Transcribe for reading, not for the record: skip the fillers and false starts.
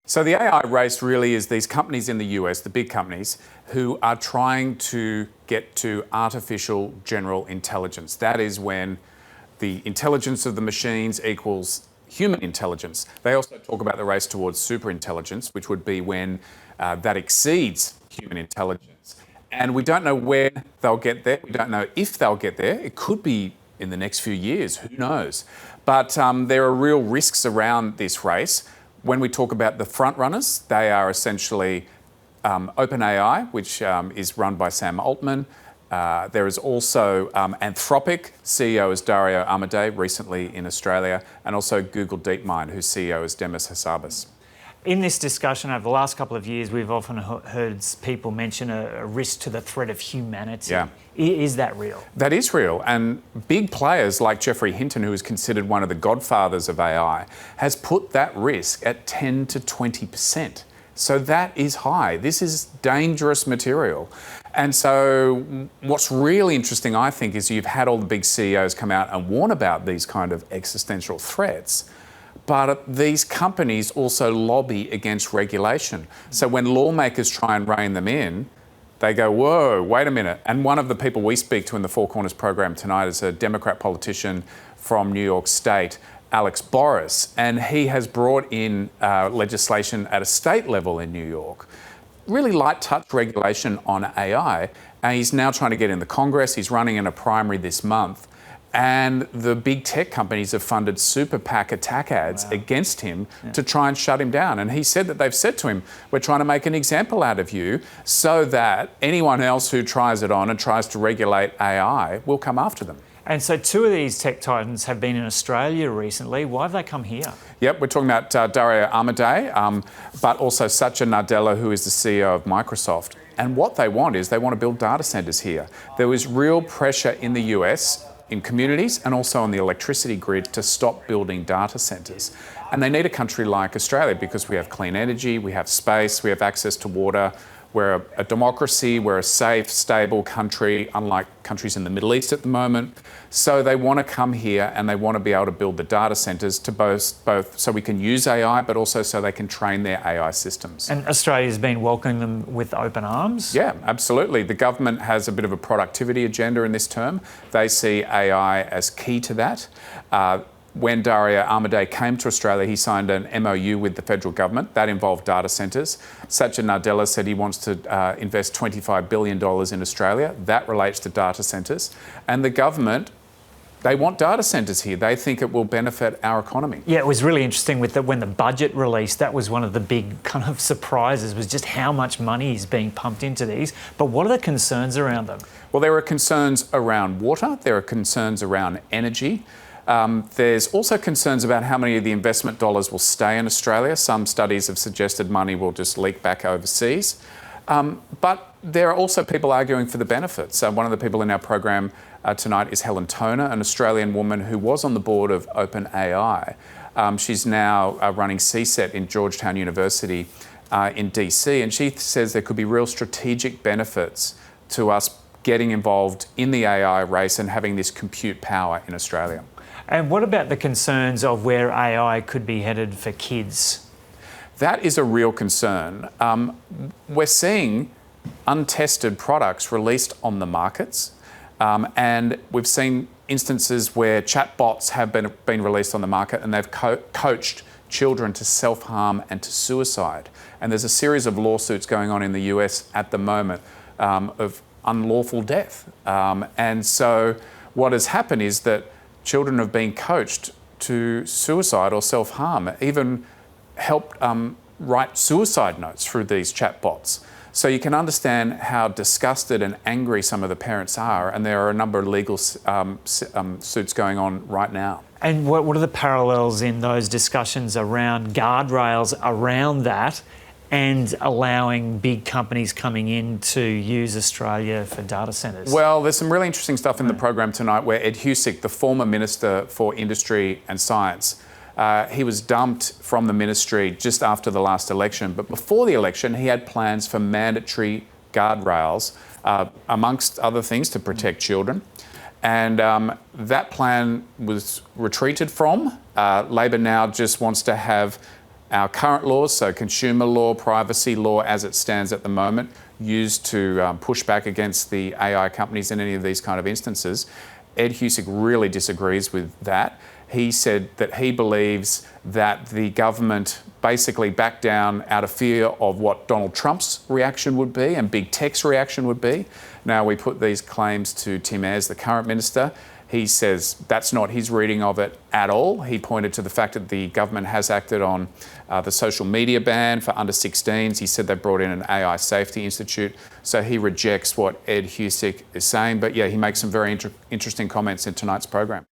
So the AI race really is these companies in the US, the big companies, who are trying to get to artificial general intelligence. That is when the intelligence of the machines equals human intelligence. They also talk about the race towards superintelligence, which would be when that exceeds human intelligence. And we don't know where they'll get there. We don't know if they'll get there. It could be in the next few years, who knows? But there are real risks around this race. When we talk about the front runners, they are essentially OpenAI, which is run by Sam Altman. There is also Anthropic, CEO is Dario Amodei, recently in Australia, and also Google DeepMind, whose CEO is Demis Hassabis. In this discussion over the last couple of years, we've often heard people mention a risk to the threat of humanity. Yeah. Is that real? That is real. And big players like Geoffrey Hinton, who is considered one of the godfathers of AI, has put that risk at 10 to 20%. So that is high. This is dangerous material. And so what's really interesting, I think, is you've had all the big CEOs come out and warn about these kind of existential threats. But these companies also lobby against regulation. So when lawmakers try and rein them in, they go, whoa, wait a minute. And one of the people we speak to in the Four Corners program tonight is a Democrat politician from New York State, Alex Boris, and he has brought in legislation at a state level in New York, really light touch regulation on AI, and he's now trying to get in the Congress. He's running in a primary this month. And the big tech companies have funded super PAC attack ads against him to try and shut him down. And he said that they've said to him, we're trying to make an example out of you so that anyone else who tries it on and tries to regulate AI will come after them. And so two of these tech titans have been in Australia recently. Why have they come here? Yep, we're talking about Dario Amodei, but also Satya Nadella, who is the CEO of Microsoft. And what they want is they want to build data centres here. There was real pressure in the US in communities and also on the electricity grid to stop building data centres. And they need a country like Australia because we have clean energy, we have space, we have access to water. We're a democracy, we're a safe, stable country, unlike countries in the Middle East at the moment. So they want to come here and they want to be able to build the data centres to both so we can use AI, but also so they can train their AI systems. And Australia's been welcoming them with open arms? Yeah, absolutely. The government has a bit of a productivity agenda in this term. They see AI as key to that. When Dario Amodei came to Australia, he signed an MOU with the federal government. That involved data centres. Satya Nadella said he wants to invest $25 billion in Australia. That relates to data centres. And the government, they want data centres here. They think it will benefit our economy. Yeah, it was really interesting when the budget released. That was one of the big kind of surprises, was just how much money is being pumped into these. But what are the concerns around them? Well, there are concerns around water. There are concerns around energy. There's also concerns about how many of the investment dollars will stay in Australia. Some studies have suggested money will just leak back overseas. But there are also people arguing for the benefits. One of the people in our program tonight is Helen Toner, an Australian woman who was on the board of OpenAI. She's now running CSET in Georgetown University in DC, and she says there could be real strategic benefits to us getting involved in the AI race and having this compute power in Australia. And what about the concerns of where AI could be headed for kids? That is a real concern. We're seeing untested products released on the markets, and we've seen instances where chatbots have been released on the market and they've coached children to self-harm and to suicide. And there's a series of lawsuits going on in the US at the moment of unlawful death. And so what has happened is that children have been coached to suicide or self-harm, even helped write suicide notes through these chatbots. So you can understand how disgusted and angry some of the parents are, and there are a number of legal suits going on right now. And what are the parallels in those discussions around guardrails around that and allowing big companies coming in to use Australia for data centres? Well, there's some really interesting stuff in the program tonight where Ed Husic, the former Minister for Industry and Science, he was dumped from the ministry just after the last election. But before the election, he had plans for mandatory guardrails, amongst other things, to protect children. And that plan was retreated from. Labor now just wants to have our current laws, so consumer law, privacy law as it stands at the moment, used to push back against the AI companies in any of these kind of instances. Ed Husic really disagrees with that. He said that he believes that the government basically backed down out of fear of what Donald Trump's reaction would be and big tech's reaction would be. Now, we put these claims to Tim Ayres, the current minister. He says that's not his reading of it at all. He pointed to the fact that the government has acted on the social media ban for under 16s. He said they brought in an AI Safety Institute. So he rejects what Ed Husic is saying. But yeah, he makes some very interesting comments in tonight's program.